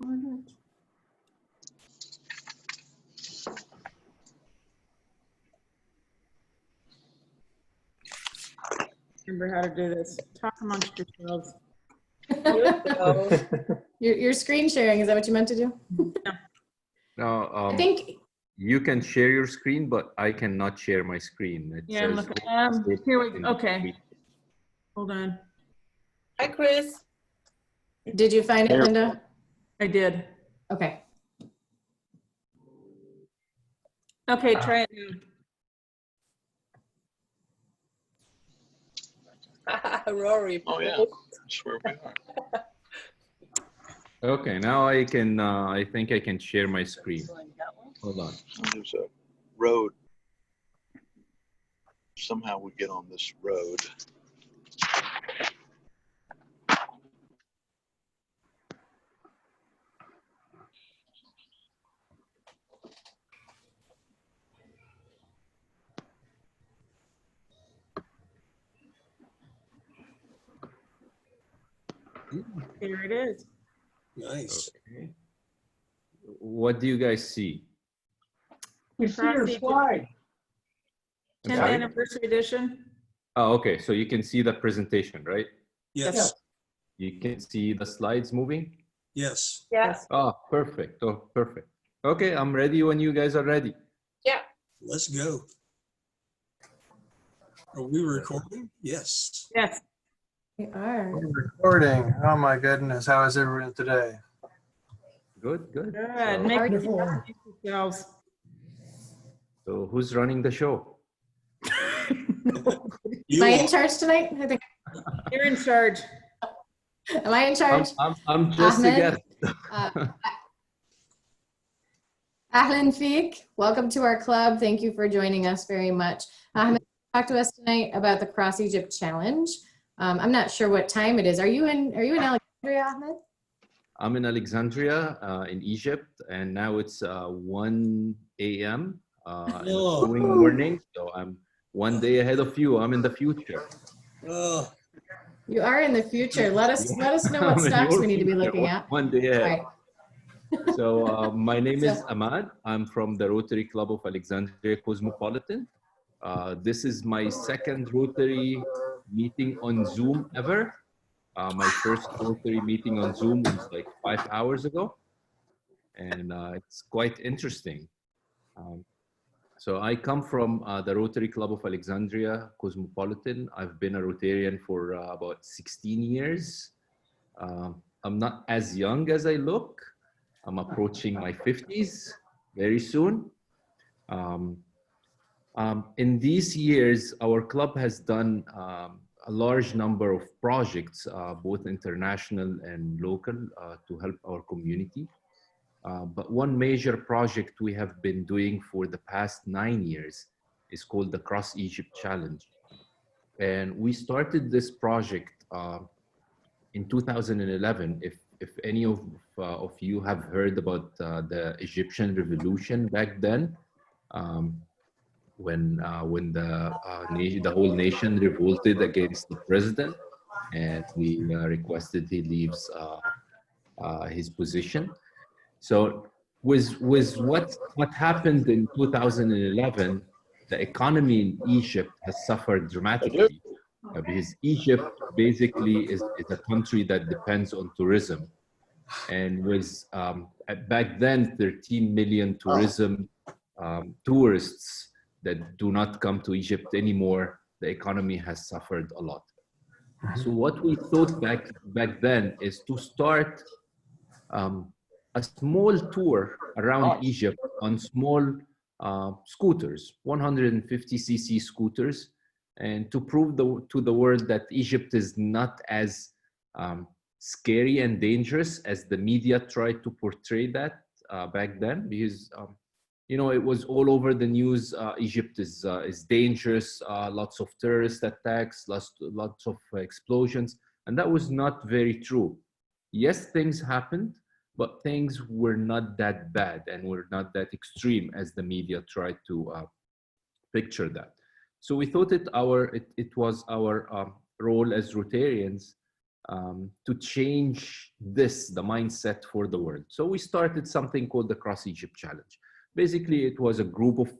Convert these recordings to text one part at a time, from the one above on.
Remember how to do this. Talk amongst yourselves. Your screen sharing, is that what you meant to do? No, I think you can share your screen, but I cannot share my screen. It Yeah, I'm says looking. Here we in go. the Okay. screen. Hold on. Hi, Chris. did you find it, Linda? I did. Okay. Okay, try it now. Rory. Oh yeah, that's where we are. Okay, now I can. I think I can share my screen. Hold on. There's a road. Somehow we get on this road. Here it is. Nice. Okay. What do you guys see? We see your slide. 10th sorry? anniversary edition. Oh, okay. So you can see the presentation, right? Yes. You can see the slides moving. Yes. Yes. Oh, perfect. Oh, perfect. Okay, I'm ready when you guys are ready. Yeah. Let's go. Are we recording? Yes. Yes. We are. Recording. Oh my goodness. How is everyone today? Good, good. Good. So, Make Wonderful. yourselves. so who's running the show? Am I in charge tonight? I think. You're in charge. Am I in charge? I'm just a Ahmed? guest. Ahlan Fiq, welcome to our club. Thank you for joining us very much. Ahmed, talk to us tonight about the Cross Egypt Challenge. I'm not sure what time it is. Are you in Alexandria, Ahmed? I'm in Alexandria, in Egypt, and now it's 1 a.m. In the Oh. following morning. So I'm one day ahead of you. I'm in the future. Oh, You are in the future. Let us know what I'm in stocks your we need to be future, looking at. One day All ahead. right. So my name is Ahmad. I'm from the Rotary Club of Alexandria Cosmopolitan. This is my second Rotary meeting on Zoom ever. My first Rotary meeting on Zoom was like 5 hours ago. And it's quite interesting. So I come from the Rotary Club of Alexandria Cosmopolitan. I've been a Rotarian for about 16 years. I'm not as young as I look. I'm approaching my 50s very soon. In these years, our club has done a large number of projects, both international and local, to help our community. But one major project we have been doing for the past 9 years is called the Cross Egypt Challenge. And we started this project in 2011. If any of you have heard about the Egyptian revolution back then, when the whole nation revolted against the president, and we requested he leaves his position. So with what happened in 2011, the economy in Egypt has suffered dramatically, because Egypt basically is a country that depends on tourism. And with back then 13 million tourists that do not come to Egypt anymore, the economy has suffered a lot. So what we thought back then is to start a small tour around Egypt on small scooters, 150cc scooters, and to prove to the world that Egypt is not as scary and dangerous as the media tried to portray that back then, because you know, it was all over the news. Egypt is dangerous, lots of terrorist attacks, lots of explosions, and that was not very true. Yes, things happened, but things were not that bad and were not that extreme as the media tried to picture that. So we thought it was our role as Rotarians to change the mindset for the world. So we started something called the Cross Egypt Challenge. Basically, it was a group of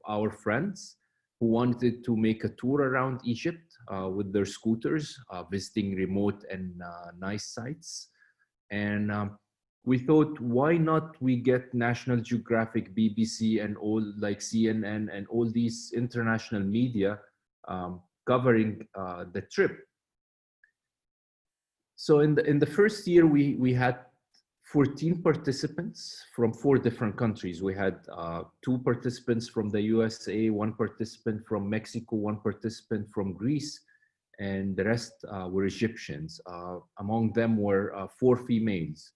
our friends who wanted to make a tour around Egypt with their scooters, visiting remote and nice sites. And we thought, why not we get National Geographic, BBC, and all like CNN and all these international media covering the trip. So in the first year, we had 14 participants from 4 different countries. We had 2 participants from the USA, 1 participant from Mexico, 1 participant from Greece, and the rest were Egyptians. Among them were 4 females.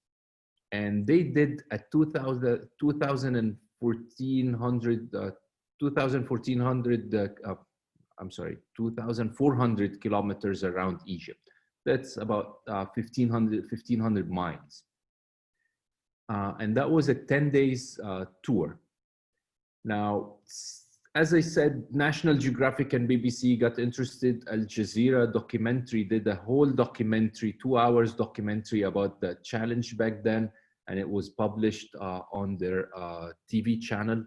And they did a 2,400 kilometers around Egypt. That's about 1,500 miles. And that was a 10 days tour. Now, as I said, National Geographic and BBC got interested. Al Jazeera documentary did a whole documentary, 2 hours documentary about the challenge back then. And it was published on their TV channel.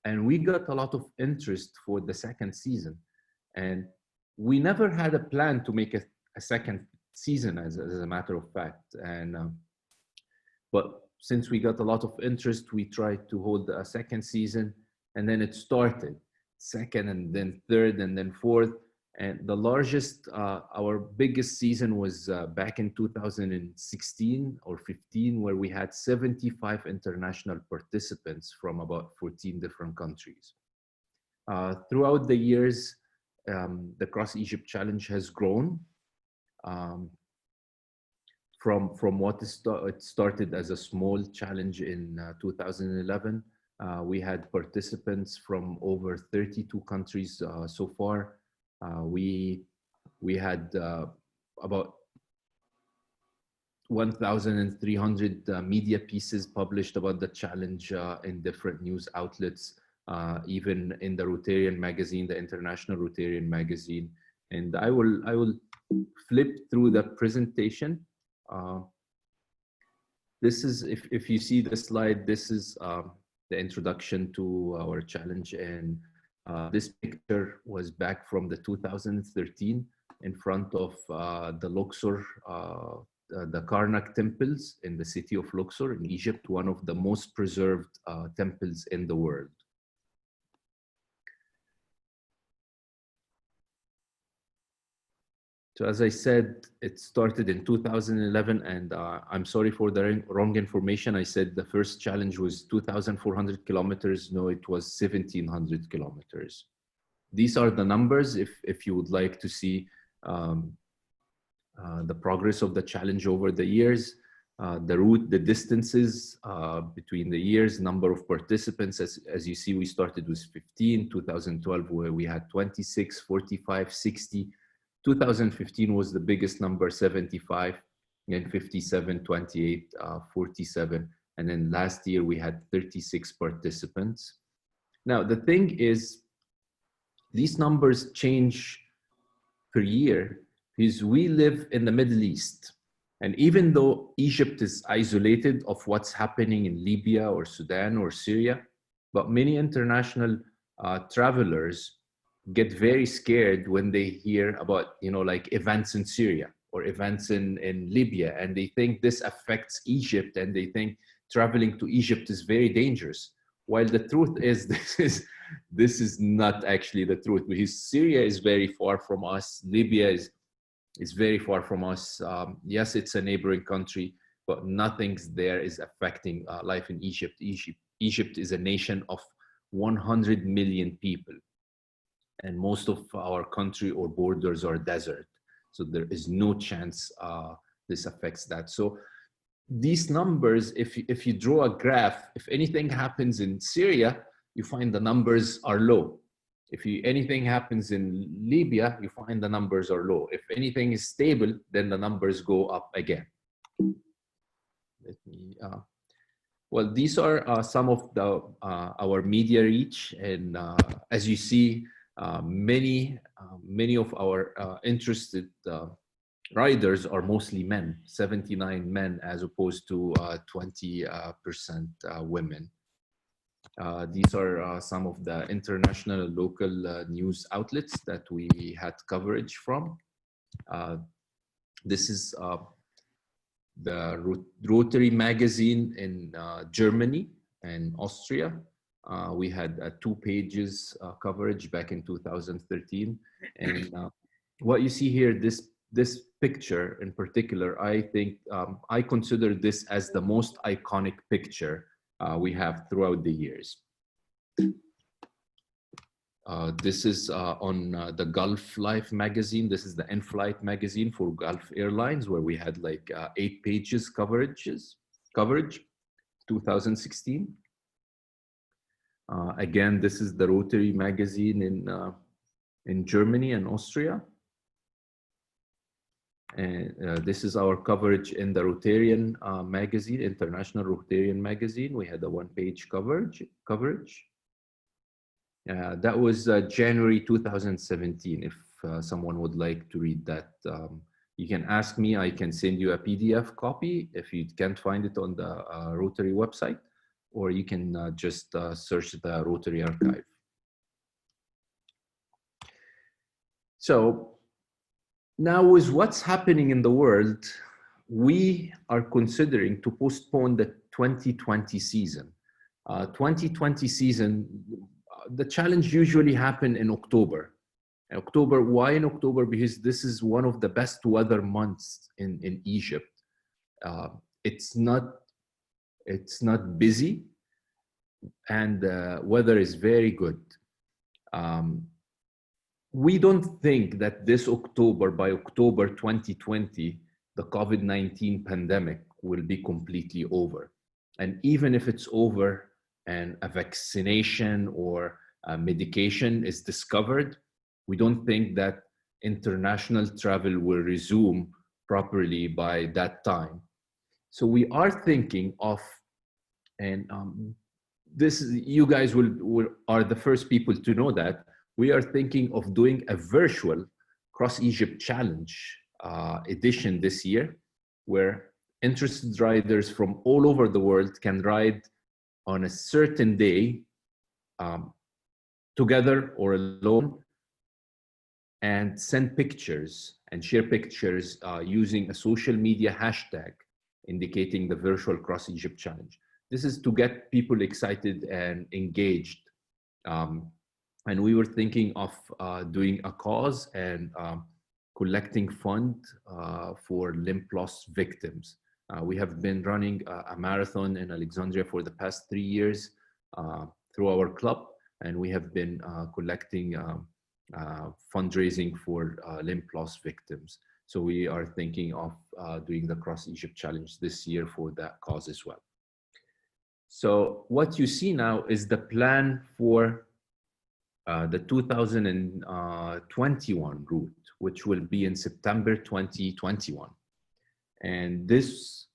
And we got a lot of interest for the second season. And we never had a plan to make a second season, as a matter of fact. And but since we got a lot of interest, we tried to hold a second season, and then it started second, and then third, and then fourth. And the largest, our biggest season was back in 2016 or 15, where we had 75 international participants from about 14 different countries. Throughout the years, the Cross Egypt Challenge has grown. From what it started as a small challenge in 2011, we had participants from over 32 countries so far. We had about 1,300 media pieces published about the challenge in different news outlets, even in the Rotarian magazine, the International Rotarian magazine. And I will flip through the presentation. This is, if you see the slide, this is the introduction to our challenge. And this picture was back from the 2013 in front of the Luxor, the Karnak temples in the city of Luxor in Egypt, one of the most preserved temples in the world. So as I said, it started in 2011, and I'm sorry for the wrong information. I said the first challenge was 2,400 kilometers. No, it was 1,700 kilometers. These are the numbers if you would like to see the progress of the challenge over the years, the route, the distances between the years, number of participants. As you see, we started with 15, 2012, where we had 26, 45, 60. 2015 was the biggest number, 75, and 57, 28, 47. And then last year we had 36 participants. Now, the thing is, these numbers change per year because we live in the Middle East. And even though Egypt is isolated of what's happening in Libya or Sudan or Syria, but many international travelers get very scared when they hear about, like events in Syria or events in Libya, and they think this affects Egypt, and they think traveling to Egypt is very dangerous. While the truth is, this is not actually the truth, because Syria is very far from us. Libya is very far from us. Yes, it's a neighboring country, but nothing's there is affecting life in Egypt. Egypt is a nation of 100 million people. And most of our country or borders are desert. So there is no chance this affects that. So these numbers, if you draw a graph, if anything happens in Syria, you find the numbers are low. If anything happens in Libya, you find the numbers are low. If anything is stable, then the numbers go up again. Let me, well, these are some of the our media reach. And as you see, many of our interested riders are mostly men, 79 men as opposed to 20% women. These are some of the international and local news outlets that we had coverage from. This is the Rotary magazine in Germany and Austria. We had 2 pages coverage back in 2013. And what you see here, this picture in particular, I think I consider this as the most iconic picture we have throughout the years. This is on the Gulf Life magazine. This is the in-flight magazine for Gulf Airlines, where we had like 8 pages coverage, 2016. Again, this is the Rotary magazine in Germany and Austria. And this is our coverage in the Rotarian magazine, International Rotarian magazine. We had a 1-page coverage. That was January 2017. If someone would like to read that, you can ask me. I can send you a PDF copy if you can't find it on the Rotary website, or you can just search the Rotary archive. So now, with what's happening in the world, we are considering to postpone the 2020 season. 2020 season, the challenge usually happen in October. October, why in October? Because this is one of the best weather months in Egypt. It's not busy, and weather is very good. We don't think that this October, by October 2020, the COVID-19 pandemic will be completely over. And even if it's over and a vaccination or a medication is discovered, we don't think that international travel will resume properly by that time. So we are thinking of, and you guys are the first people to know that, we are thinking of doing a virtual Cross Egypt Challenge edition this year, where interested riders from all over the world can ride on a certain day together or alone, and send pictures and share pictures using a social media hashtag indicating the virtual Cross Egypt Challenge. This is to get people excited and engaged. And we were thinking of doing a cause and collecting fund for limb loss victims. We have been running a marathon in Alexandria for the past 3 years through our club, and we have been collecting fundraising for limb loss victims. So we are thinking of doing the Cross Egypt Challenge this year for that cause as well. So what you see now is the plan for the 2021 route, which will be in September 2021. And this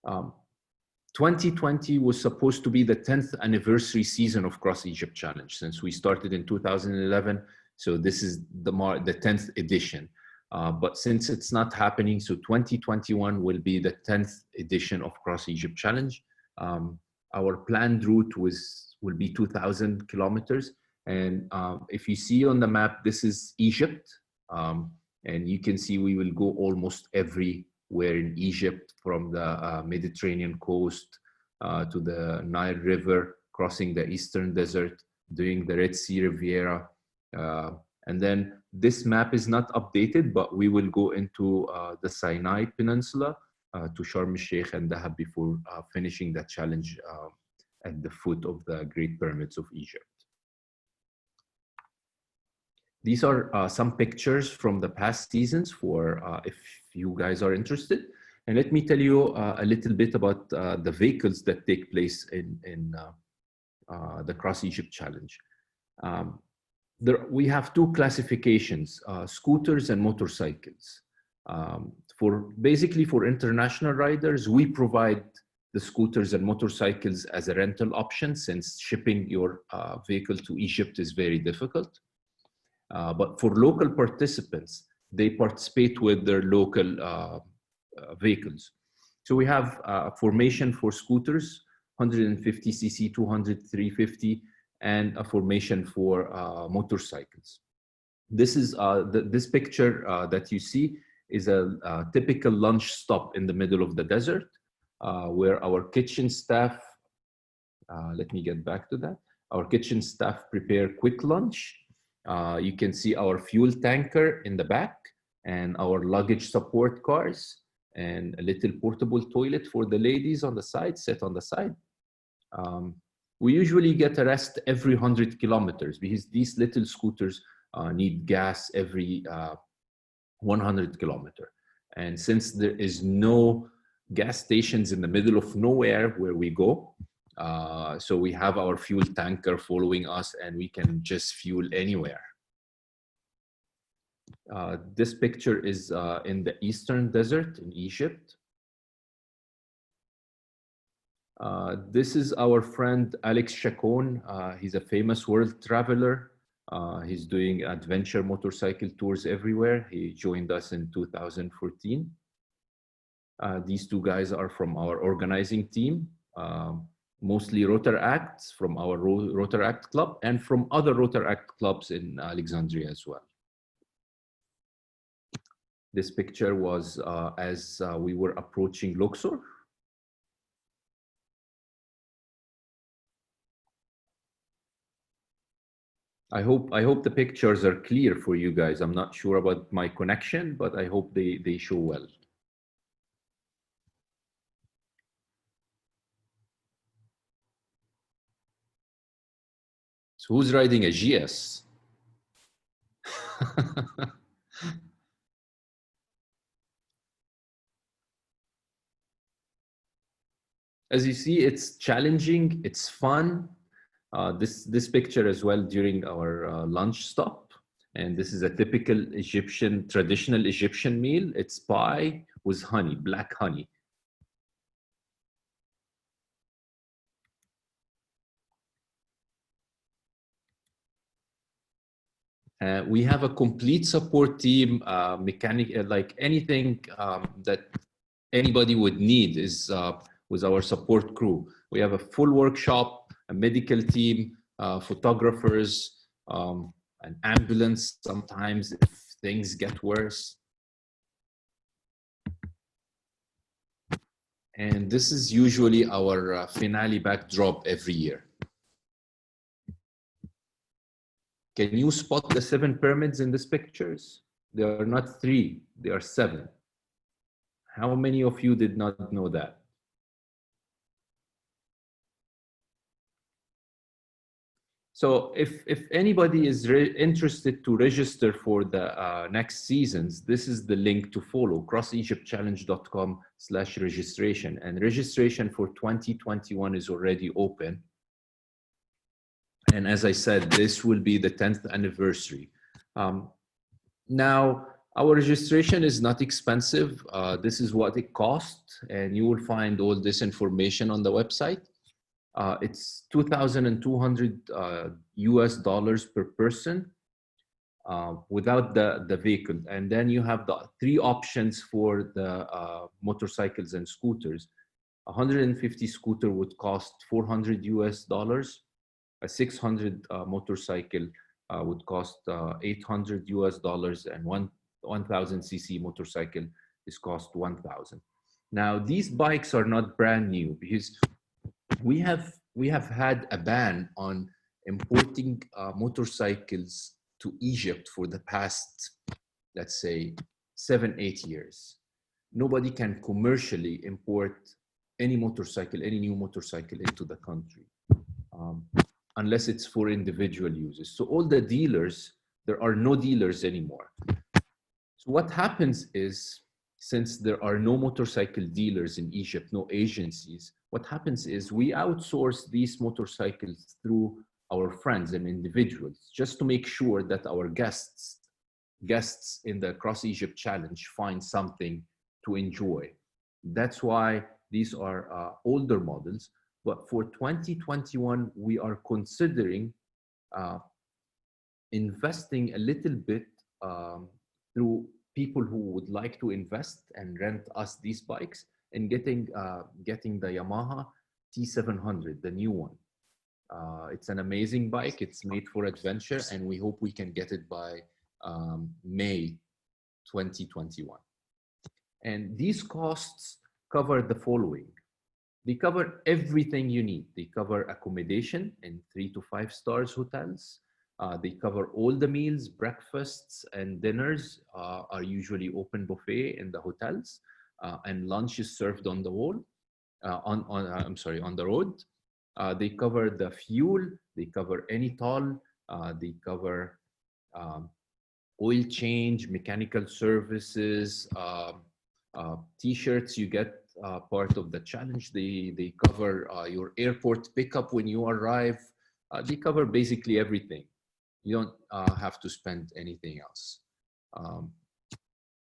2020 was supposed to be the 10th anniversary season of Cross Egypt Challenge, since we started in 2011. So this is the 10th edition. But since it's not happening, so 2021 will be the 10th edition of Cross Egypt Challenge. Our planned route will be 2,000 kilometers. And if you see on the map, this is Egypt. And you can see we will go almost everywhere in Egypt, from the Mediterranean coast to the Nile River, crossing the Eastern Desert, doing the Red Sea Riviera. And then this map is not updated, but we will go into the Sinai Peninsula to Sharm el-Sheikh and Dahab before finishing the challenge at the foot of the Great Pyramids of Egypt. These are some pictures from the past seasons for if you guys are interested. And let me tell you a little bit about the vehicles that take place in the Cross Egypt Challenge. We have 2 classifications, scooters and motorcycles. Basically for international riders, we provide the scooters and motorcycles as a rental option, since shipping your vehicle to Egypt is very difficult. But for local participants, they participate with their local vehicles. So we have a formation for scooters, 150cc, 200, 350, and a formation for motorcycles. This is this picture that you see is a typical lunch stop in the middle of the desert, where our kitchen staff, let me get back to that. Our kitchen staff prepare quick lunch. You can see our fuel tanker in the back and our luggage support cars and a little portable toilet for the ladies on the side, set on the side. We usually get a rest every 100 kilometers because these little scooters need gas every 100 kilometer. And since there is no gas stations in the middle of nowhere where we go, so we have our fuel tanker following us and we can just fuel anywhere. This picture is in the Eastern Desert in Egypt. This is our friend Alex Chacon. He's a famous world traveler. He's doing adventure motorcycle tours everywhere. He joined us in 2014. These two guys are from our organizing team, mostly Rotaracts from our Rotaract club and from other Rotaract clubs in Alexandria as well. This picture was as we were approaching Luxor. I hope the pictures are clear for you guys. I'm not sure about my connection, but I hope they show well. So who's riding a GS? As you see, it's challenging, it's fun. This picture as well during our lunch stop. And this is a typical Egyptian, traditional Egyptian meal. It's pie with honey, black honey. We have a complete support team, like anything that anybody would need is with our support crew. We have a full workshop, a medical team, photographers, an ambulance sometimes if things get worse. And this is usually our finale backdrop every year. Can you spot the 7 pyramids in these pictures? They are not 3, they are 7. How many of you did not know that? So if anybody is interested to register for the next seasons, this is the link to follow, crossegyptchallenge.com/registration. And registration for 2021 is already open. And as I said, this will be the 10th anniversary. Now, our registration is not expensive. This is what it costs, and you will find all this information on the website. It's $2,200 US dollars per person without the vehicle. And then you have the 3 options for the motorcycles and scooters. 150 scooter would cost $400 US dollars. A 600 motorcycle would cost $800 US dollars, and 1000 cc motorcycle is cost 1,000. Now these bikes are not brand new because we have had a ban on importing motorcycles to Egypt for the past, let's say, 7-8 years. Nobody can commercially import any motorcycle, any new motorcycle into the country. Unless it's for individual uses. So all the dealers, there are no dealers anymore. So what happens is, since there are no motorcycle dealers in Egypt, no agencies, what happens is we outsource these motorcycles through our friends and individuals, just to make sure that our guests in the Cross Egypt Challenge find something to enjoy. That's why these are older models. But for 2021, we are considering investing a little bit through people who would like to invest and rent us these bikes and getting the Yamaha T700, the new one. It's an amazing bike. It's made for adventure, and we hope we can get it by May 2021. And these costs cover the following. They cover everything you need. They cover accommodation in 3 to 5 stars hotels. They cover all the meals, breakfasts and dinners are usually open buffet in the hotels, and lunch is served on the wall, on the road. They cover the fuel. They cover any toll. They cover oil change, mechanical services, T-shirts you get part of the challenge. They cover your airport pickup when you arrive. They cover basically everything. You don't have to spend anything else.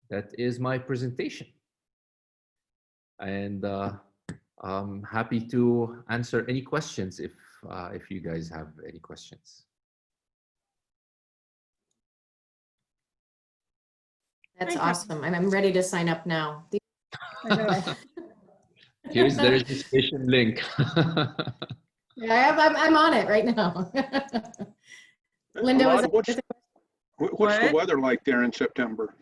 That is my presentation. And I'm happy to answer any questions if you guys have any questions. That's awesome. I'm ready to sign up now. I know. Here's the registration link. Yeah, I'm on it right now. Linda, was Ahmad, that what's the What? weather like there in September?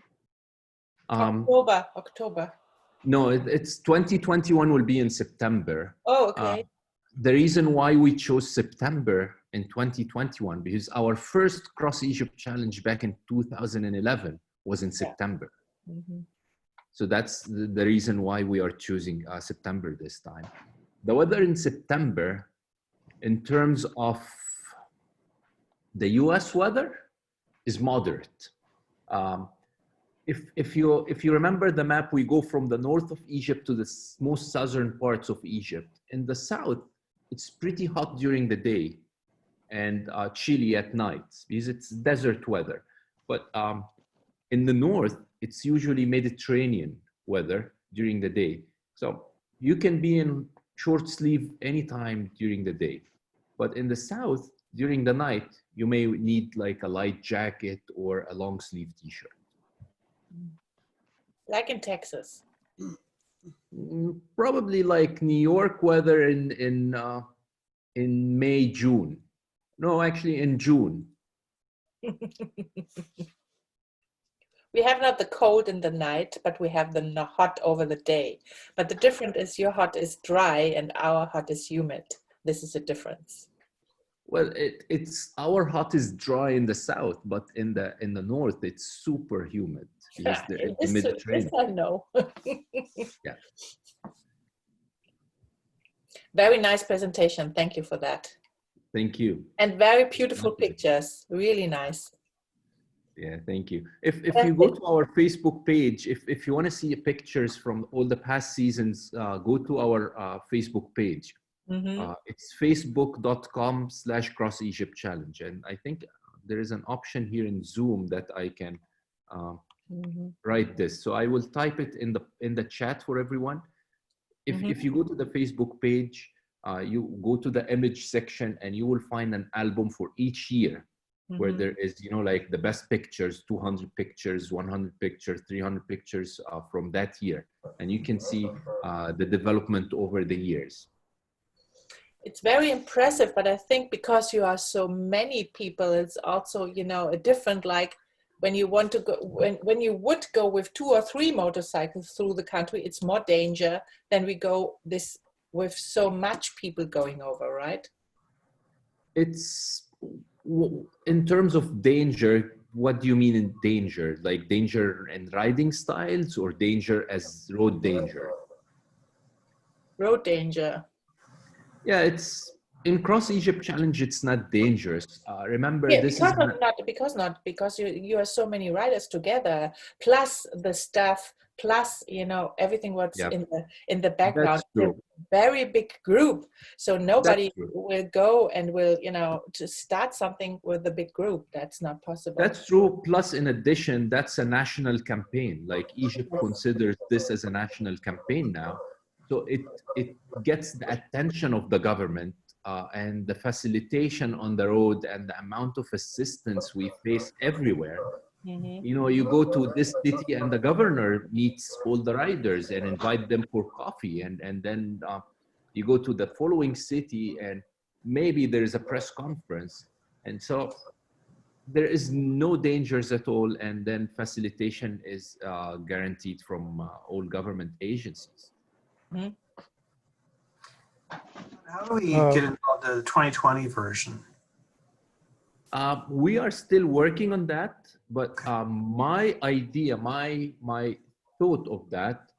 October. No, it's 2021 will be in September. Oh, okay. The reason why we chose September in 2021, because our first Cross Egypt Challenge back in 2011 was in September. Mhm. So that's the reason why we are choosing September this time. The weather in September, in terms of the US weather, is moderate. If you remember the map, we go from the north of Egypt to the most southern parts of Egypt. In the south, it's pretty hot during the day and chilly at night because it's desert weather. But in the north, it's usually Mediterranean weather during the day. So you can be in short sleeve anytime during the day. But in the south, during the night, you may need like a light jacket or a long sleeve t-shirt. Like in Texas. Probably like New York weather in May, June. No, actually in June. We have not the cold in the night, but we have the hot over the day. But the difference is your hot is dry and our hot is humid. This is the difference. Well, it's our hot is dry in the south, but in the north it's super humid because the This Mediterranean. I know. Yeah. Very nice presentation. Thank you for that. Thank you. And very beautiful pictures. Really nice. Yeah, thank you. If you go to our Facebook page, if you want to see pictures from all the past seasons, go to our Facebook page. Mm-hmm. It's facebook.com/Cross Egypt Challenge. And I think there is an option here in Zoom that I can write this. So I will type it in the chat for everyone. If you go to the Facebook page, you go to the image section and you will find an album for each year where there is, like the best pictures, 200 pictures, 100 pictures, 300 pictures from that year. And you can see the development over the years. It's very impressive, but I think because you are so many people, it's also, a different, like when you want to go, when you would go with 2 or 3 motorcycles through the country, it's more danger than we go this with so much people going over, right? It's in terms of danger. What do you mean in danger? Like danger in riding styles or danger as road danger? Road danger. Yeah, it's in Cross Egypt Challenge. It's not dangerous. Remember, Yeah, this because is because you are so many riders together, plus the stuff, plus everything what's in the background. That's true. Very big group, so nobody will go and will to start something with a big group. That's not possible. That's true. Plus, in addition, that's a national campaign. Like Egypt considers this as a national campaign now. So it gets the attention of the government and the facilitation on the road and the amount of assistance we face everywhere Mhm. You know, you go to this city and the governor meets all the riders and invite them for coffee, and then you go to the following city and maybe there is a press conference, and so there is no dangers at all, and then facilitation is guaranteed from all government agencies. How do we get involved in the 2020 version? We are still working on that, but my idea, my thought of that,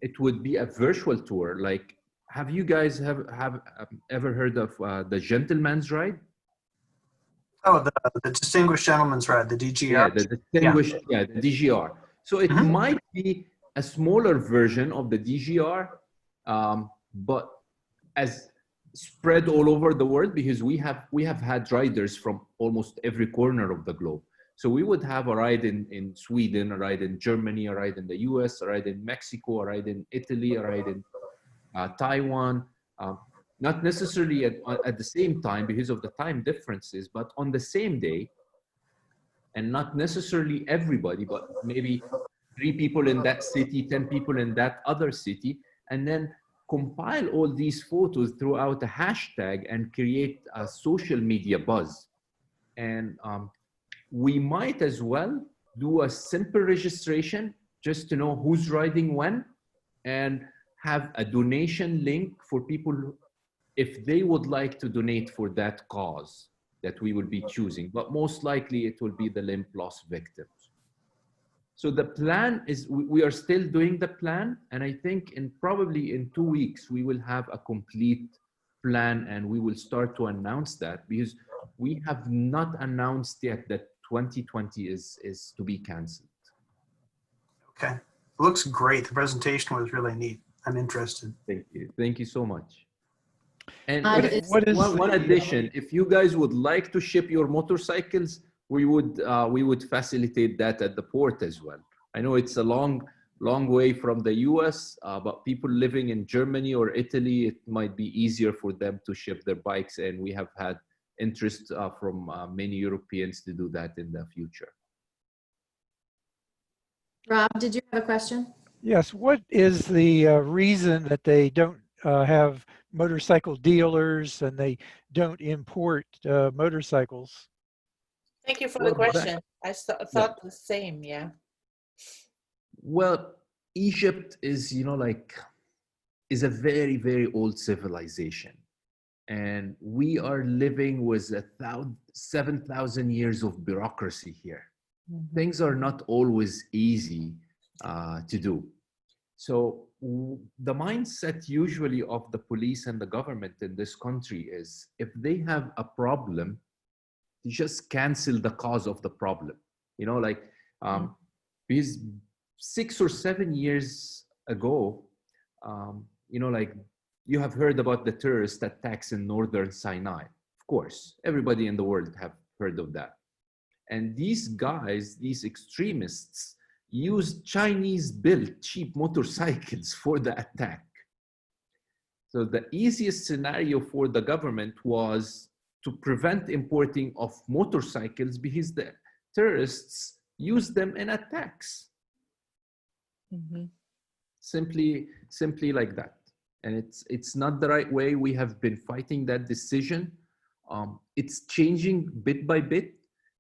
it would be a virtual tour. Like, have you guys have ever heard of the Gentleman's Ride? Oh, the Distinguished Gentleman's Ride, the DGR. Yeah, the distinguished, yeah, the DGR. So it Mhm. might be a smaller version of the DGR, but as spread all over the world, because we have had riders from almost every corner of the globe. So we would have a ride in Sweden, a ride in Germany, a ride in the US, a ride in Mexico, a ride in Italy, a ride in Taiwan. Not necessarily at the same time because of the time differences, but on the same day, and not necessarily everybody, but maybe 3 people in that city, 10 people in that other city, and then compile all these photos throughout a hashtag and create a social media buzz. And we might as well do a simple registration just to know who's riding when, and have a donation link for people if they would like to donate for that cause that we will be choosing. But most likely it will be the limb loss victims. So the plan is, we are still doing the plan, and I think probably in 2 weeks we will have a complete plan, and we will start to announce that, because we have not announced yet that 2020 is to be canceled. Okay. It looks great. The presentation was really neat. I'm interested. Thank you so much. And one addition, if you guys would like to ship your motorcycles, we would facilitate that at the port as well. I know it's a long way from the US, but people living in Germany or Italy, it might be easier for them to ship their bikes, and we have had interest from many Europeans to do that in the future. Rob, did you have a question? Yes. What is the reason that they don't have motorcycle dealers and they don't import motorcycles? Thank you for the question. I thought the same, yeah. Well, Egypt is, you know, like, is a very, very old civilization. And we are living with 7,000 years of bureaucracy here. Mm-hmm. Things are not always easy to do. So the mindset usually of the police and the government in this country is, if they have a problem, you just cancel the cause of the problem. You know, like, because 6 or 7 years ago, you know, like, you have heard about the terrorist attacks in northern Sinai. Of course, everybody in the world have heard of that. And these guys, these extremists, used Chinese-built cheap motorcycles for the attack. So the easiest scenario for the government was to prevent importing of motorcycles because the terrorists used them in attacks. Mm-hmm. Simply like that. And it's not the right way. We have been fighting that decision. It's changing bit by bit.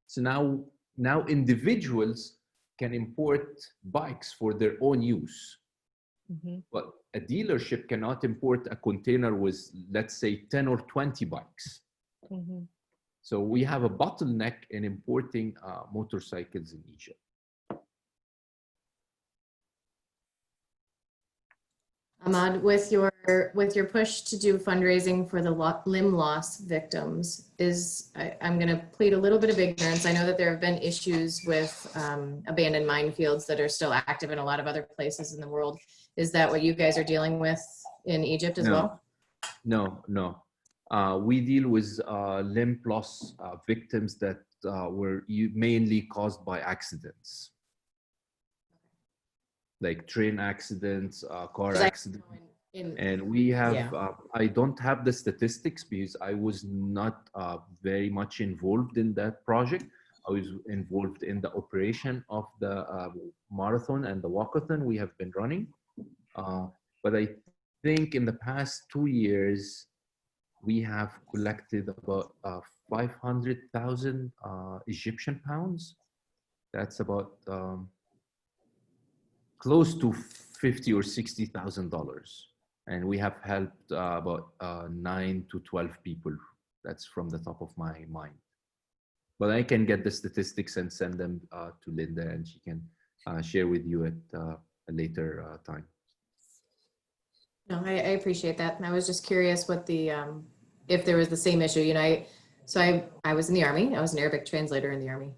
So now individuals can import bikes for their own use. Mm-hmm. But a dealership cannot import a container with, let's say, 10 or 20 bikes. Mm-hmm. So we have a bottleneck in importing motorcycles in Egypt. Ahmad, with your push to do fundraising for the limb loss victims, I'm going to plead a little bit of ignorance. I know that there have been issues with abandoned minefields that are still active in a lot of other places in the world. Is that what you guys are dealing with in Egypt as well? No. We deal with limb loss victims that were mainly caused by accidents. Like train accidents, car accidents. And we have, I don't have the statistics because I was not very much involved in that project, I was involved in the operation of the marathon and the walkathon we have been running. But I think in the past 2 years, we have collected about 500,000 Egyptian pounds. That's about close to $50,000 or $60,000. And we have helped about 9 to 12 people. That's from the top of my mind. But I can get the statistics and send them to Linda, and she can share with you at a later time. No, I appreciate that. And I was just curious what the, if there was the same issue, you know, I was in the Army. I was an Arabic translator in the Army.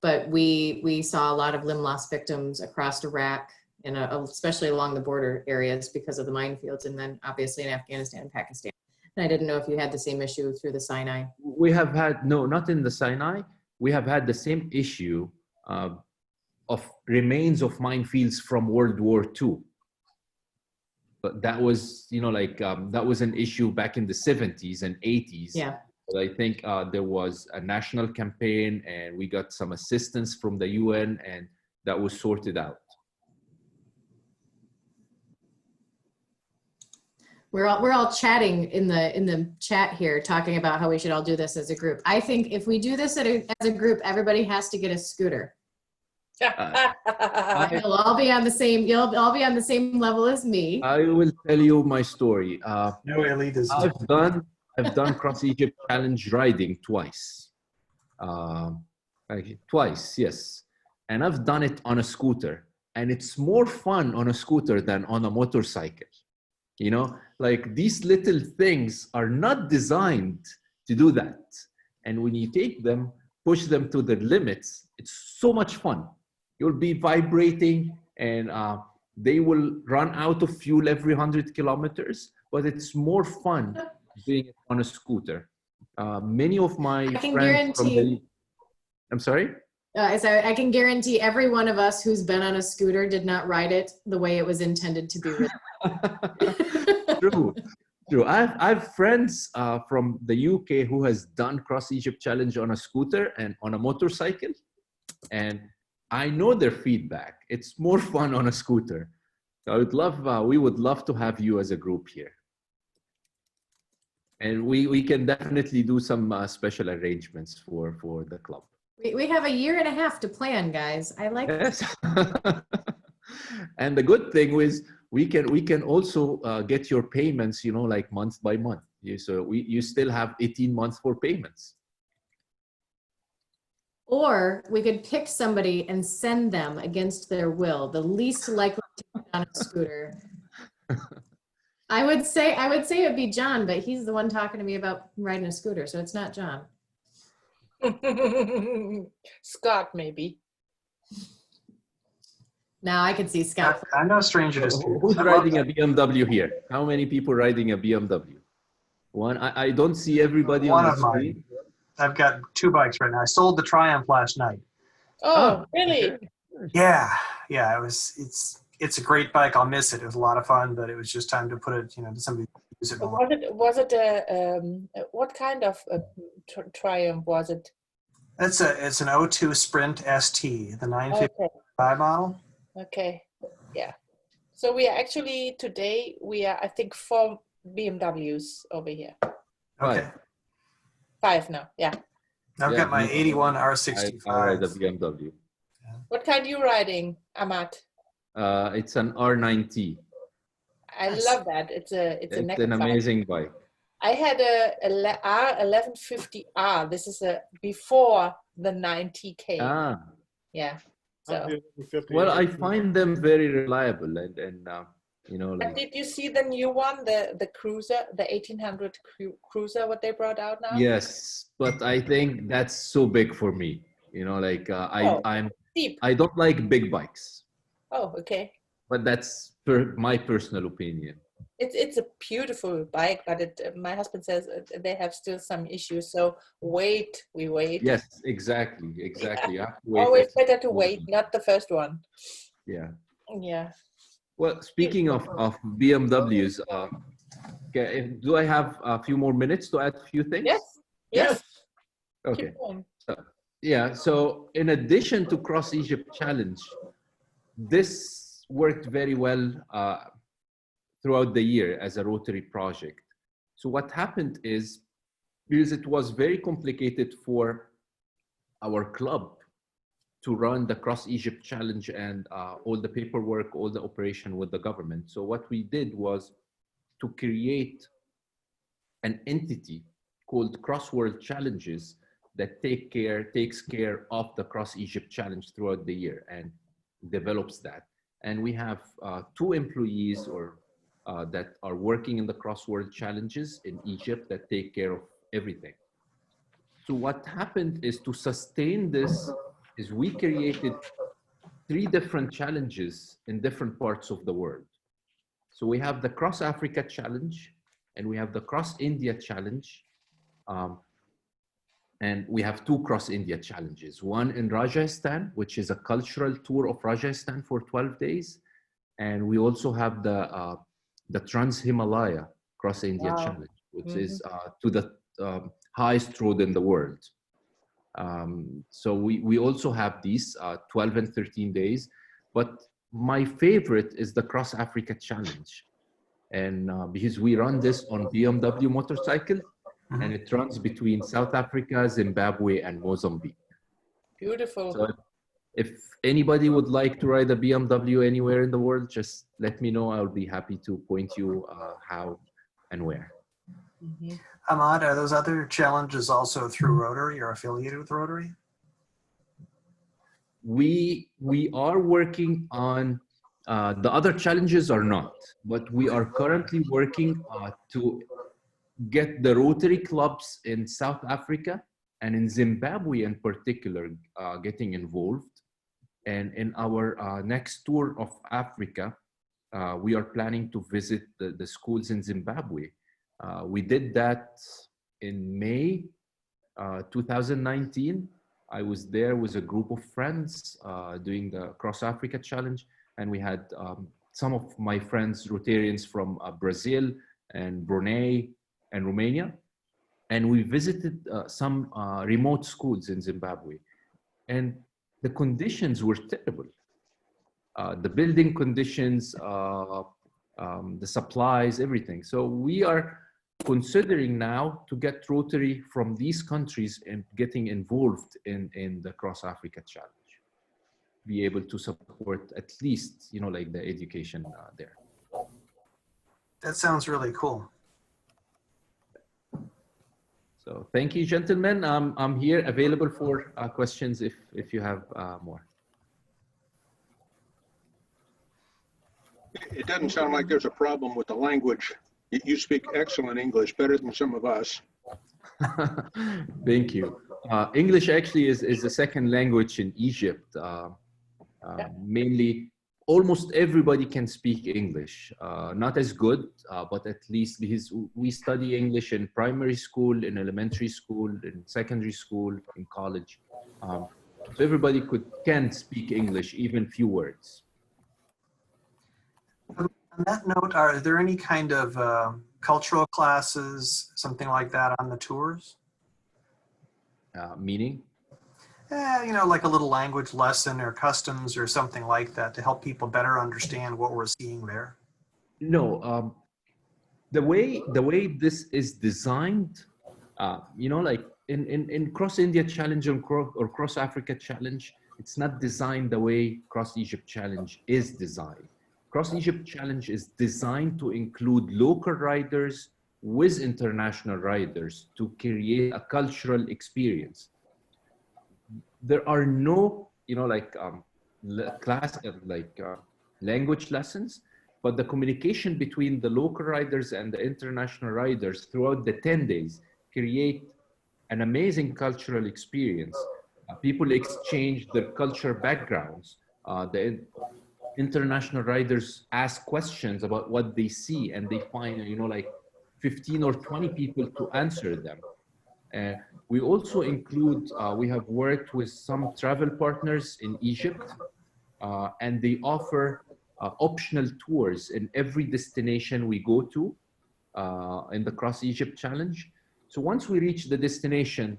But we saw a lot of limb loss victims across Iraq, and especially along the border areas because of the minefields, and then obviously in Afghanistan and Pakistan. And I didn't know if you had the same issue through the Sinai. We have had, no, not in the Sinai. We have had the same issue of remains of minefields from World War II. But that was, you know, like, that was an issue back in the 70s and 80s. Yeah. But I think there was a national campaign, and we got some assistance from the UN, and that was sorted out. We're all chatting in the chat here, talking about how we should all do this as a group. I think if we do this as a group, everybody has to get a scooter. You'll all be on the same. You'll all be on the same level as me. I will tell you my story. No elite is. I've done Cross Egypt Challenge riding twice. Twice, yes. And I've done it on a scooter, and it's more fun on a scooter than on a motorcycle. You know, like, these little things are not designed to do that. And when you take them, push them to the limits, it's so much fun. You'll be vibrating, and they will run out of fuel every 100 kilometers, but it's more fun doing it on a scooter. Many of my friends from the... I'm sorry? I can guarantee every one of us who's been on a scooter did not ride it the way it was intended to be ridden. True. I have friends from the UK who has done Cross Egypt Challenge on a scooter and on a motorcycle, and I know their feedback. It's more fun on a scooter. So I would love, we would love to have you as a group here, and we can definitely do some special arrangements for the club. We have 1.5 years to plan, guys. I like Yes. And the good thing is we can also get your payments, you know, like month by month. You still have 18 months for payments. Or we could pick somebody and send them against their will, the least likely to be on a scooter. I would say it'd be John, but he's the one talking to me about riding a scooter, so it's not John. Scott, maybe. Now I can see Scott. I'm no stranger to scooters. Who's riding a BMW here? How many people riding a BMW? One. I don't see everybody One on of the screen. mine. I've got 2 bikes right now. I sold the Triumph last night. Oh, really? Yeah. It's a great bike. I'll miss it. It was a lot of fun, but it was just time to put it, you know, to somebody to use it more. Was it what kind of Triumph was it? It's an 02 Sprint ST, the 955 Okay. model. Okay. Yeah. So we are actually today I think 4 BMWs over here. Okay. 5 now. Yeah. I've got my 81 I ride a R65. BMW. What kind you riding, Ahmad? It's an R9T. I love that. It's It's an amazing bike. I had a R1150R. This is before the 90K. Ah. Yeah. So. Well, I find them very reliable, and you know, But like, did you see the new one, the Cruiser, the 1800 Cruiser, what they brought out now? yes, but I think that's so big for me. You know, like I'm Steep. I don't like big bikes, Oh, okay. but that's my personal opinion. It's a beautiful bike, but my husband says they have still some issues. So we wait. Yes, exactly. You have to wait. Always better to wait, not the first one. Yeah. Yeah. Well, speaking of BMWs, do I have a few more minutes to add a few things? Yes. Yes. Okay. Keep going. Yeah, so in addition to Cross Egypt Challenge, this worked very well throughout the year as a Rotary project. So what happened is, because it was very complicated for our club to run the Cross Egypt Challenge and all the paperwork, all the operation with the government. So what we did was to create an entity called Cross World Challenges that takes care of the Cross Egypt Challenge throughout the year and develops that. And we have 2 employees that are working in the Cross World Challenges in Egypt that take care of everything. So what happened is, to sustain this, is we created 3 different challenges in different parts of the world. So we have the Cross Africa Challenge, and we have the Cross India Challenge, and we have 2 Cross India Challenges. One in Rajasthan, which is a cultural tour of Rajasthan for 12 days. And we also have the Trans-Himalaya Cross India Challenge, which is to the highest road in the world. So we also have these 12 and 13 days, but my favorite is the Cross Africa Challenge. And because we run this on BMW motorcycle, and it runs between South Africa, Zimbabwe, and Mozambique. Beautiful. So if anybody would like to ride a BMW anywhere in the world, just let me know. I'll be happy to point you how and where. Ahmad, are those other challenges also through Rotary or affiliated with Rotary? We are working on the other challenges are not, but we are currently working to get the Rotary clubs in South Africa and in Zimbabwe in particular getting involved. And in our next tour of Africa, we are planning to visit the schools in Zimbabwe. We did that in May 2019. I was there with a group of friends doing the Cross Africa Challenge, and we had some of my friends, Rotarians from Brazil and Brunei and Romania, and we visited some remote schools in Zimbabwe, and the conditions were terrible. The building conditions, the supplies, everything. So we are considering now to get Rotary from these countries and getting involved in the Cross Africa Challenge, be able to support at least, like the education there. That sounds really cool. So thank you, gentlemen. I'm here available for questions if you have more. It doesn't sound like there's a problem with the language. You speak excellent English, better than some of us. Thank you. English actually is the second language in Egypt. Mainly, almost everybody can speak English. Not as good, but at least because we study English in primary school, in elementary school, in secondary school, in college. So everybody can speak English, even few words. On that note, are there any kind of cultural classes, something like that on the tours? Meaning? Like a little language lesson or customs or something like that to help people better understand what we're seeing there? No, the way this is designed, like in Cross India Challenge or Cross Africa Challenge, it's not designed the way Cross Egypt Challenge is designed. Cross Egypt Challenge is designed to include local riders with international riders to create a cultural experience. There are no, language lessons, but the communication between the local riders and the international riders throughout the 10 days create an amazing cultural experience. People exchange their culture backgrounds. The international riders ask questions about what they see, and they find, 15 or 20 people to answer them. We also include, we have worked with some travel partners in Egypt, and they offer optional tours in every destination we go to in the Cross Egypt Challenge. So once we reach the destination,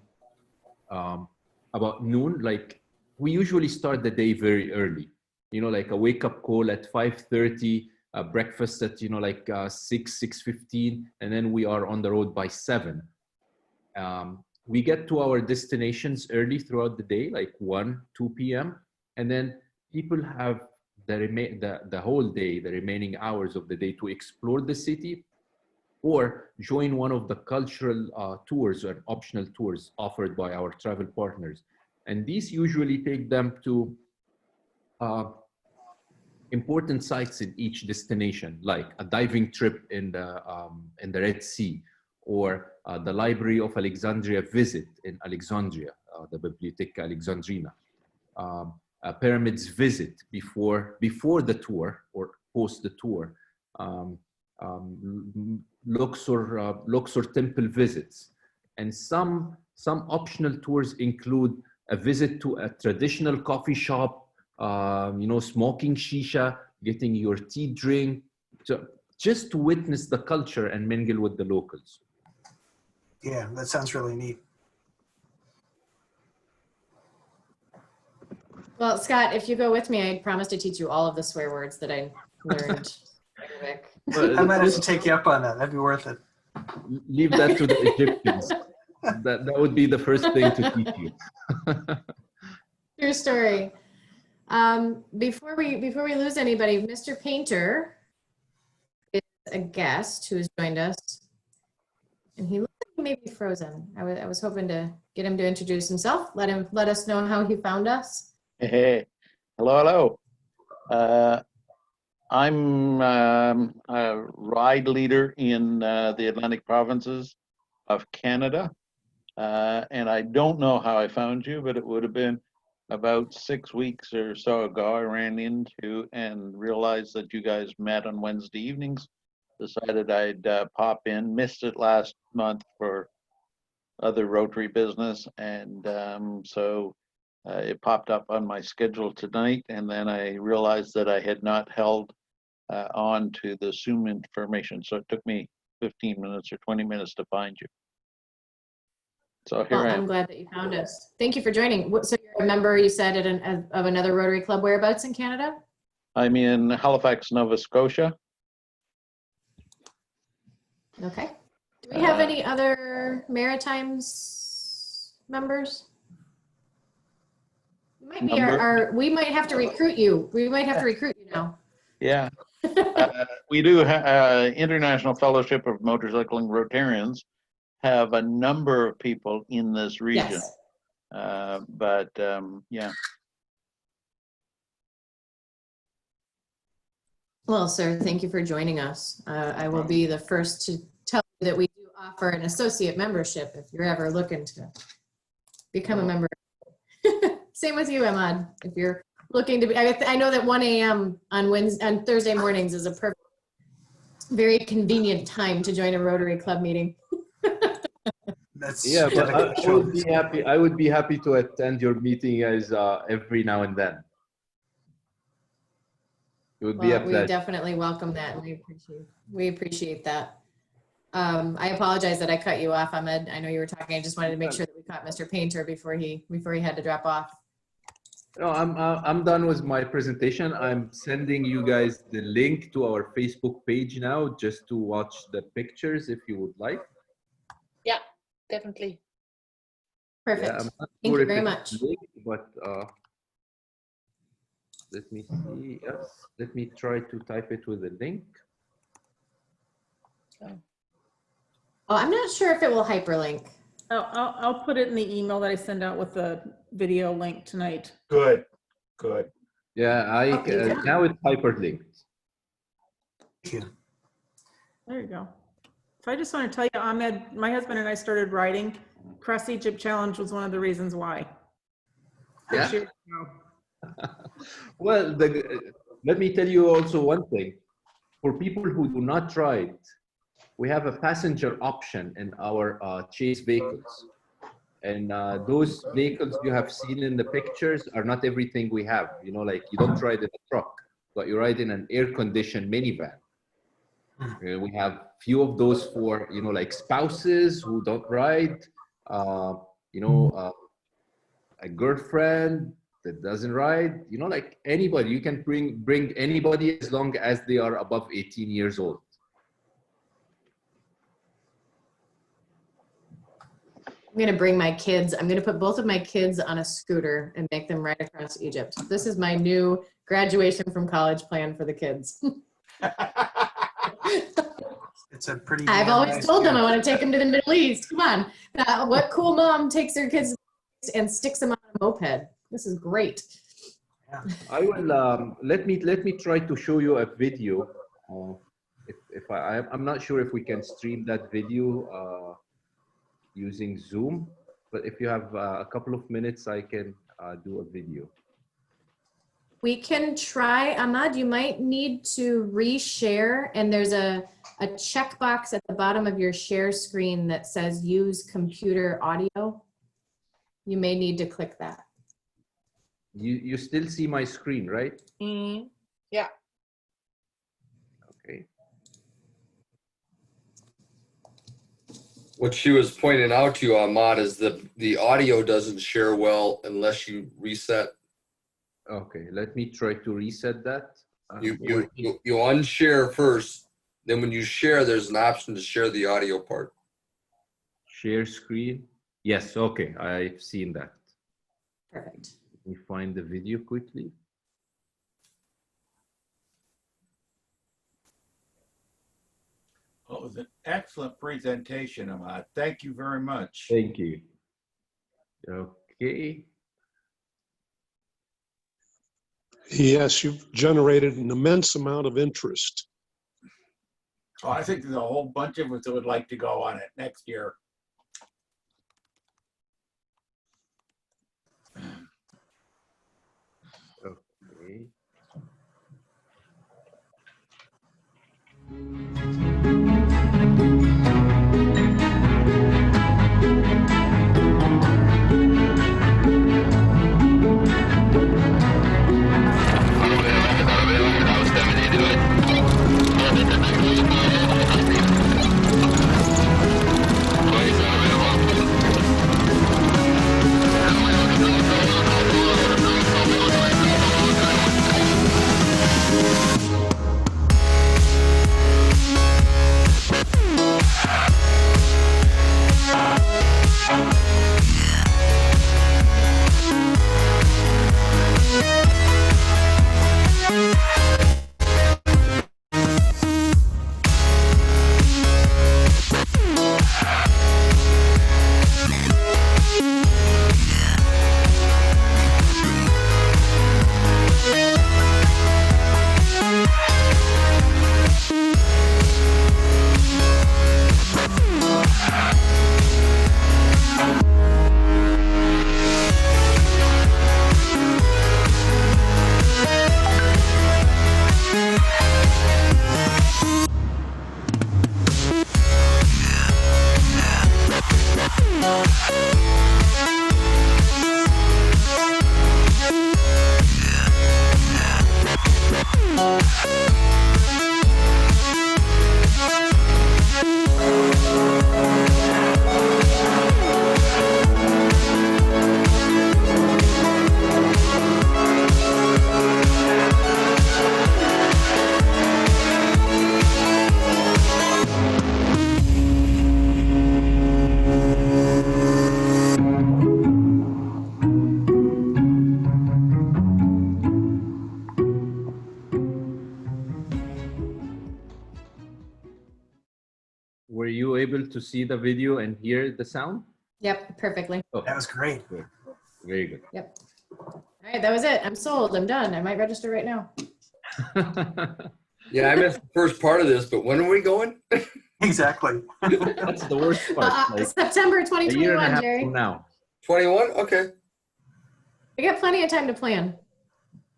about noon, like we usually start the day very early, you know, like a wake up call at 5:30, breakfast at, you know, like 6:15, and then we are on the road by 7. We get to our destinations early throughout the day, like 1, 2 p.m. And then people have the whole day, the remaining hours of the day to explore the city or join one of the cultural tours or optional tours offered by our travel partners. And these usually take them to important sites in each destination, like a diving trip in the Red Sea, or the Library of Alexandria visit in Alexandria, the Biblioteca Alexandrina, a pyramids visit before the tour or post the tour, Luxor temple visits, and some optional tours include a visit to a traditional coffee shop, you know, smoking shisha, getting your tea drink, just to witness the culture and mingle with the locals. Yeah, that sounds really neat. Well, Scott, if you go with me, I promise to teach you all of the swear words that I learned. I might have to take you up on that. That'd be worth it. Leave that to the Egyptians. That would be the first thing to teach you. True story. Before we lose anybody, Mr. Painter is a guest who has joined us, and he looks like he may be frozen. I was hoping to get him to introduce himself. Let us know how he found us. Hey, hello. I'm a ride leader in the Atlantic provinces of Canada, and I don't know how I found you, but it would have been about 6 weeks or so ago. I ran into and realized that you guys met on Wednesday evenings. Decided I'd pop in. Missed it last month for other Rotary business, and so it popped up on my schedule tonight, and then I realized that I had not held on to the Zoom information, so it took me 15 minutes or 20 minutes to find you. So here Well, I am. I'm glad that you found us. Thank you for joining. So you're a member, you said, of another Rotary Club. Whereabouts in Canada? I'm in Halifax, Nova Scotia. Okay. Do we have any other Maritimes members? We might have to recruit you. We might have to recruit you now. Yeah. We do International Fellowship of Motorcycling Rotarians have a number of people in this region. Yes. Yeah. Well, sir, thank you for joining us. I will be the first to tell you that we do offer an associate membership if you're ever looking to become a member. Same with you, Ahmad. If you're looking to be, I know that 1 a.m. on Thursday mornings is a perfect, very convenient time to join a Rotary Club meeting. Yeah, but I would be happy to attend your meeting as every now and then. It would be a pleasure. We definitely welcome that, and we appreciate that. I apologize that I cut you off, Ahmed. I know you were talking. I just wanted to make sure that we caught Mr. Painter before he had to drop off. No, I'm done with my presentation. I'm sending you guys the link to our Facebook page now, just to watch the pictures if you would like. Yeah, definitely. Perfect. Yeah, Thank you very much. Linked, but let me see. Yes, let me try to type it with a link. Oh, I'm not sure if it will hyperlink. I'll put it in the email that I send out with the video link tonight. Good. Yeah, now it's hyperlinked. Thank you. There you go. So I just want to tell you, Ahmed, my husband and I started riding. Cross Egypt Challenge was one of the reasons why. Yeah. 6 years ago. Well, let me tell you also one thing. For people who do not ride, we have a passenger option in our chase vehicles. And those vehicles you have seen in the pictures are not everything we have. You know, like you don't ride in a truck, but you ride in an air-conditioned minivan. We have few of those for, you know, like spouses who don't ride, a girlfriend that doesn't ride, you know, like anybody, you can bring anybody as long as they are above 18 years old. I'm going to bring my kids. I'm going to put both of my kids on a scooter and make them ride across Egypt. This is my new graduation from college plan for the kids. It's a pretty. I've damn always nice told them I gift. want to take them to the Middle East. Come on. What cool mom takes their kids and sticks them on a moped? This is great. I will let me try to show you a video. If I'm not sure if we can stream that video using Zoom, but if you have a couple of minutes, I can do a video. We can try, Ahmad, you might need to reshare, and there's a checkbox at the bottom of your share screen that says use computer audio. You may need to click that. You still see my screen, right? Yeah. Okay. What she was pointing out to you, Ahmad, is that the audio doesn't share well unless you reset. Okay, let me try to reset that. You unshare first, then when you share, there's an option to share the audio part. Share screen. Yes, okay, I've seen that. Perfect. Let me find the video quickly. Well, it was an excellent presentation, Ahmad. Thank you very much. Thank you. Okay. Yes, you've generated an immense amount of interest. Oh, I think there's a whole bunch of us that would like to go on it next year. Okay. Were you able to see the video and hear the sound? Yep, perfectly. Oh, That was great. good. Very good. Yep. All right, that was it. I'm sold. I'm done. I might register right now. Yeah, I missed the first part of this, but when are we going? Exactly. That's the worst part. Like, September a year and a 2021, half Jerry. from now. 21? Okay. We got plenty of time to plan.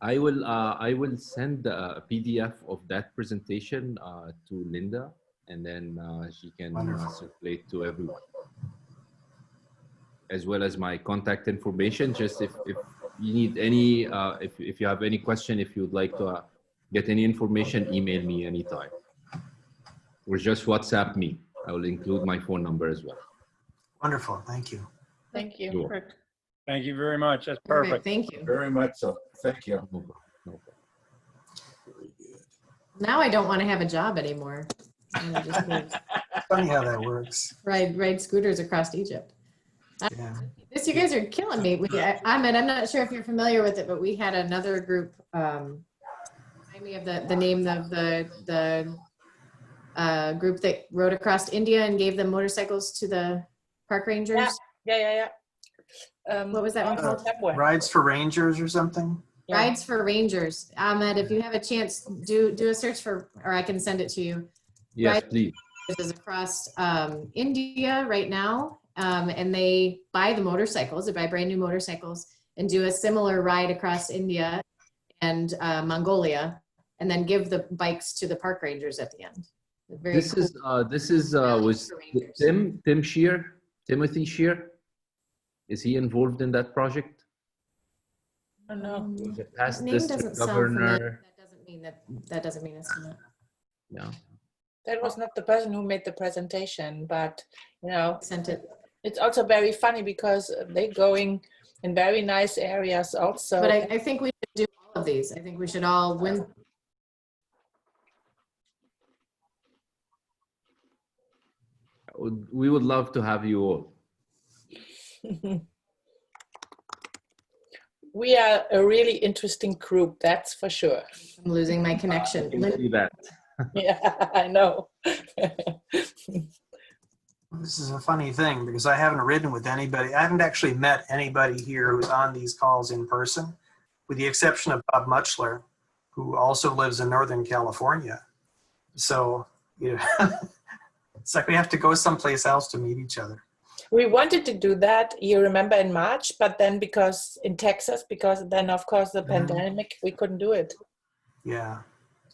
I will send a PDF of that presentation to Linda, and then she can circulate to everyone, as well as my contact information. Just if you need any, if you have any question, if you'd like to get any information, email me anytime, or just WhatsApp me. I will include my phone number as well. Wonderful. Thank you. Thank you. You're welcome. Perfect. Thank you very much. That's Perfect. perfect. Thank you. Very much so. Thank you. Now I don't want to have a job anymore. I wanna just go Funny how that works. ride scooters across Egypt. Yeah. This, you guys are killing me. Ahmed, I'm not sure if you're familiar with it, but we had another group. Remind me of the name of the group that rode across India and gave them motorcycles to the park rangers. Yeah. What was that one called? Rides for Rangers or something? Yeah. Rides for Rangers. Ahmed, if you have a chance, do a search for, or I can send it to you. Yes, Rides please. is across India right now, and they buy the motorcycles. They buy brand new motorcycles and do a similar ride across India and Mongolia, and then give the bikes to the park rangers at the end. Very This cool. was Timothy Shear. Is he involved in that project? Oh, no. Was it past Name district doesn't sound familiar. governor? That doesn't mean it's not. Yeah. That was not the person who made the presentation, but Sent it. it's also very funny because they're going in very nice areas also. But I think we should do all of these. I think we should all win. We would love to have you all. We are a really interesting group, that's for sure. I'm losing my connection. I can see that. Yeah, I know. This is a funny thing because I haven't ridden with anybody. I haven't actually met anybody here who's on these calls in person, with the exception of Bob Muchler, who also lives in Northern California. So, it's like we have to go someplace else to meet each other. We wanted to do that, you remember, in March, but then in Texas, because then of course the pandemic, we couldn't do it. Yeah.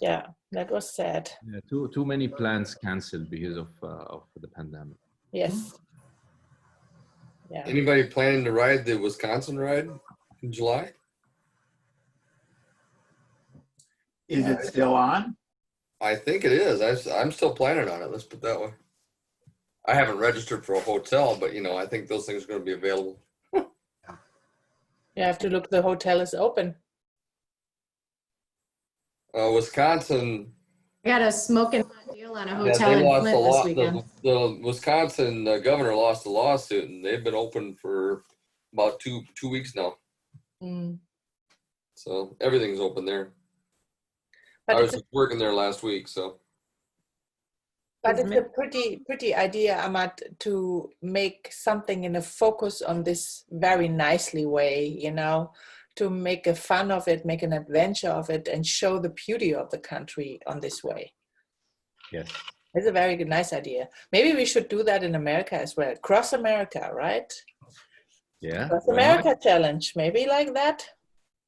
Yeah, that was sad. Yeah, too many plans canceled because of the pandemic. Yes. Yeah. Anybody planning to ride the Wisconsin ride in July? Is it still on? I think it is. I'm still planning on it. Let's put it that way. I haven't registered for a hotel, but I think those things are going to be available. You have to look, the hotel is open. Wisconsin. I got a smoking hot deal on a Yeah, hotel they in lost Flint a this lot. weekend. The Wisconsin governor lost a lawsuit, and they've been open for about two weeks now. Mm. So everything's open there. But I was just working there last week, so. But it's a pretty idea, Ahmad, to make something in a focus on this very nicely way, to make a fun of it, make an adventure of it, and show the beauty of the country on this way. Yes. It's a very good, nice idea. Maybe we should do that in America as well. Cross America, right? Yeah. Cross why America not? challenge, maybe like that.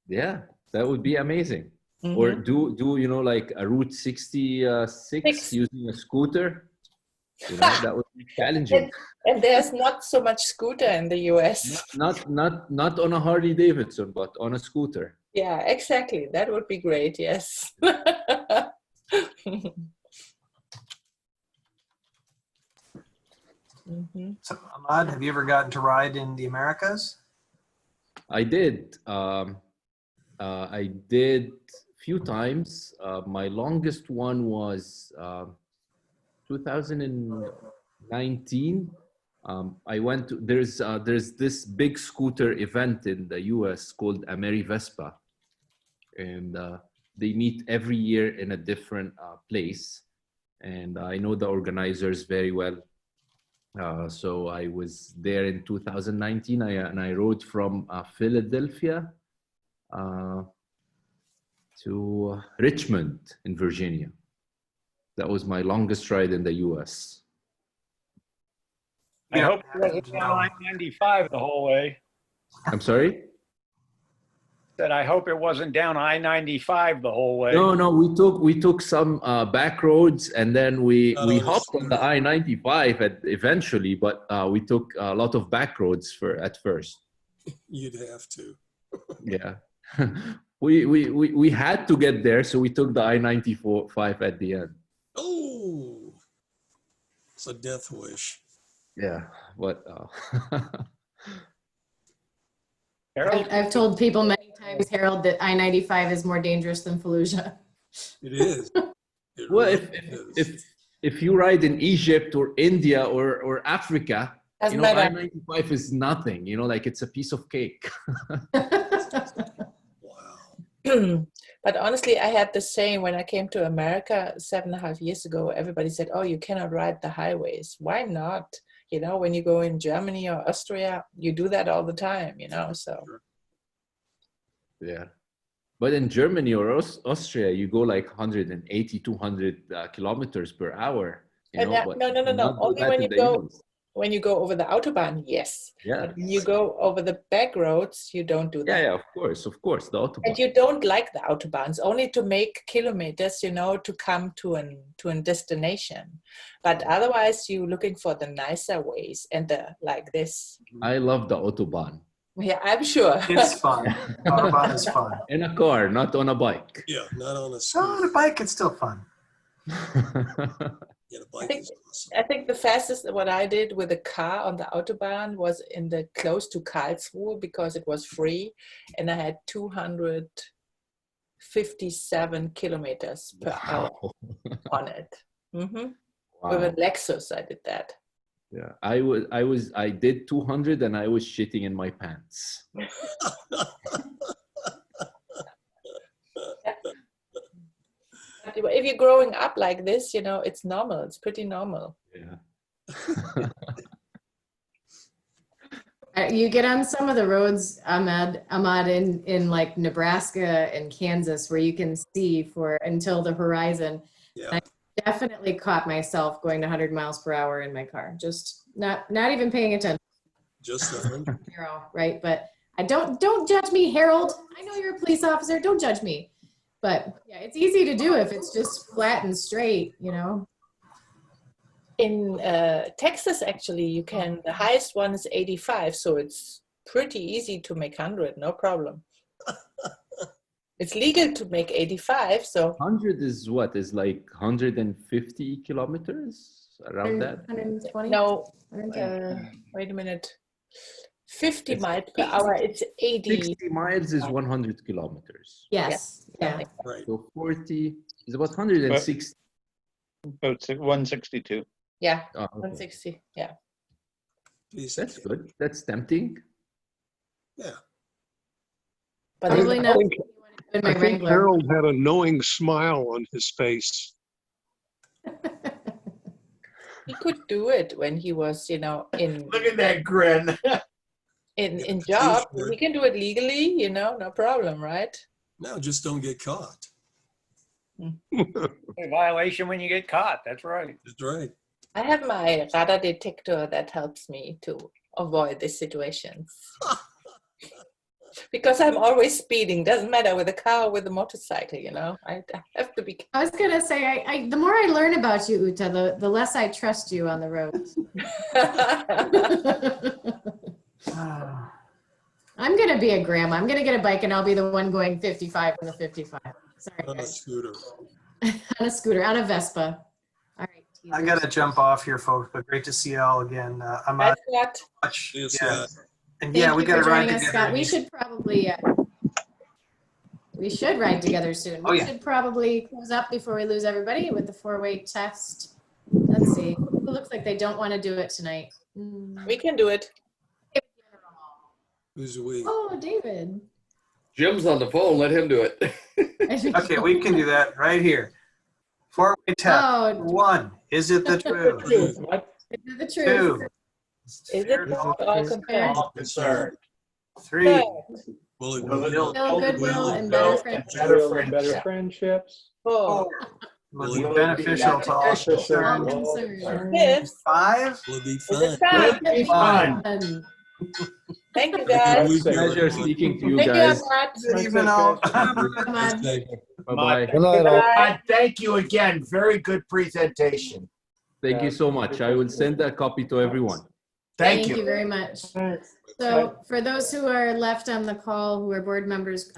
Yeah, that would be amazing. Mhm. Or do like a Route 66 using a scooter? That would be challenging. And there's not so much scooter in the US. Not on a Harley Davidson, but on a scooter. Yeah, exactly. That would be great. Yes. Mm-hmm. So, Ahmad, have you ever gotten to ride in the Americas? I did. I did few times. My longest one was 2019. I went to there's this big scooter event in the US called AmeriVespa, and they meet every year in a different place, and I know the organizers very well. So I was there in 2019, and I rode from Philadelphia to Richmond in Virginia. That was my longest ride in the US. I hope it wasn't down I-95 the whole way. I'm sorry? Said I hope it wasn't down I-95 the whole way. No, we took some back roads, and then we hopped on the I-95 eventually, but we took a lot of back roads at first. You'd have to. Yeah. we had to get there, so we took the I-95 at the end. Oh, it's a death wish. Yeah, but Harold? I've told people many times, Harold, that I-95 is more dangerous than Fallujah. It is. It Well, really is. if you ride in Egypt or India or Africa, Doesn't you know, matter. I-95 is nothing. You know, like it's a piece of cake. Wow. But honestly, I had the same when I came to America 7.5 years ago. Everybody said, "Oh, you cannot ride the highways." Why not? You know, when you go in Germany or Austria, you do that all the time. You know, so Yeah. But in Germany or Austria, you go like 180, 200 kilometers per hour. You and know, but no. you cannot do Only that when in you the go US. over the autobahn, yes. Yeah. But when you go over the back roads, you don't do that. Yeah, of course, the autobahn. And you don't like the autobahns, only to make kilometers, you know, to come to a destination. But otherwise, you're looking for the nicer ways and the like this. I love the autobahn. Yeah, I'm sure. It's fun. Autobahn is fun. In a car, not on a bike. Yeah, not on a No, scooter. on a bike, it's still fun. Yeah, the bike is awesome. I think the fastest what I did with a car on the autobahn was in the close to Karlsruhe because it was free, and I had 257 kilometers per hour on it. With a Lexus, I did that. Yeah, I did 200 and I was shitting in my pants. If you're growing up like this, you know, it's normal. It's pretty normal. Yeah. You get on some of the roads, Ahmad, in like Nebraska and Kansas, where you can see until the horizon. Yeah. I definitely caught myself going 100 miles per hour in my car, just not even paying attention. Just 100. Right? But I don't judge me, Harold. I know you're a police officer. Don't judge me. But yeah, it's easy to do if it's just flat and straight, you know. In Texas, actually, you can, the highest one is 85, so it's pretty easy to make 100, no problem. It's legal to make 85, so. 100 is what? Is like 150 kilometers? Around that? 120? No, wait a minute. 50 miles per hour, it's 80. 60 miles is 100 kilometers. Yes. Yeah. Right. So 40 is about 160. About 162. Yeah, Oh, okay. 160, yeah. That's good. That's tempting. Yeah. But Probably I not think, in my I think Wrangler. Harold had a knowing smile on his face. he could do it when he was, you know, Look at that grin. in job. He can do it legally, you know, no problem, right? No, just don't get caught. A violation when you get caught. That's right. That's right. I have my radar detector that helps me to avoid these situations. Because I'm always speeding, doesn't matter with a car or with a motorcycle, you know. I have to be. I was gonna say, the more I learn about you, Uta, the less I trust you on the roads. I'm gonna be a grandma. I'm gonna get a bike and I'll be the one going 55 on the 55. Sorry, On a guys. scooter. On a scooter, on a Vespa. All right. I got to jump off here, folks, but great to see you all again. Ahmad, That's what. much. Yes, Yeah. Scott. And Thank yeah, we you got to for ride joining us, together. Scott. We should probably, ride together soon. Oh, We yeah. should probably close up before we lose everybody with the 4-way test. Let's see. It looks like they don't want to do it tonight. We can do it. Who's we? Oh, David. Jim's on the phone. Let him do it. Okay, we can do that right here. 4-way test. Oh, 1, is it the truth? is it the truth? 2, Is it all confirmed? All concerned. 3, Will it Will it build? Still goodwill and better friendship. Better friendships. 4. will be beneficial to all concerned. Concerned. 5. 5, Will it be Is fun? it fun? Be fun. Thank you, guys. Will we be Pleasure fun? speaking to you Thank you, guys. Ahmad. good evening all. Come on. Okay. Bye-bye. Bye. Thank you again. Very good presentation. Thank you so much. I will send a copy to everyone. Thank you very much. So for those who are left on the call, who are board members,